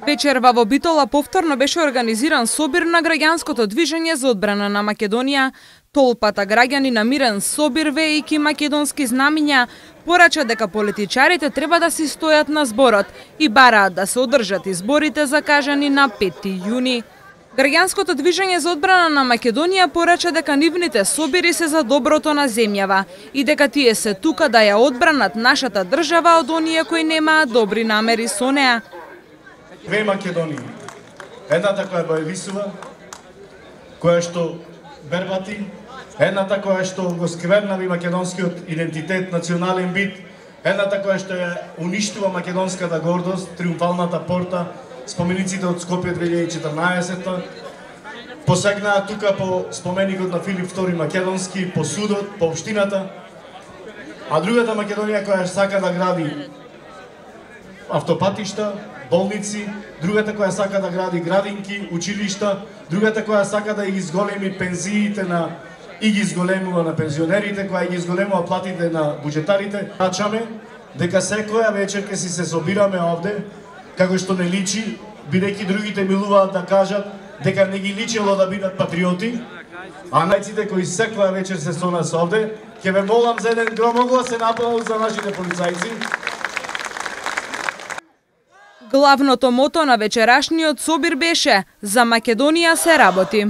Вечерва во Битола повторно беше организиран собир на граѓанското движење за одбрана на Македонија. Толпата граѓани на мирен собир, веејќи македонски знамиња, порача дека политичарите треба да си стојат на зборот и бараат да се одржат изборите закажани на 5 јуни. Граѓанското движење за одбрана на Македонија порача дека нивните собири се за доброто на земјава и дека тие се тука да ја одбранат нашата држава од оние кои немаат добри намери со неа. Две Македонии. Едната која боевисува, која што бербати, едната која што го сквернави македонскиот идентитет, национален бит, едната која што ја уништува македонската гордост, триумфалната порта, спомениците од Скопје 2014, посегнаа тука по споменикот на Филип II Македонски, по судот, по општината, а другата Македонија која сака да гради автопатишта, болници, другата која сака да гради градинки, училишта, другата која сака да ги изголеми пензиите и ги изголемува на пензионерите, која ги изголемува платите на буџетарите. Рачаме дека секоја вечер ќе си се собираме овде, како што не личи, бидејќи другите милуваат да кажат дека не ги личело да бидат патриоти, а најците кои секоја вечер се со нас овде, ќе ве молам за еден громогласен апел за нашите полицајци. Главното мото на вечерашниот собир беше: за Македонија се работи.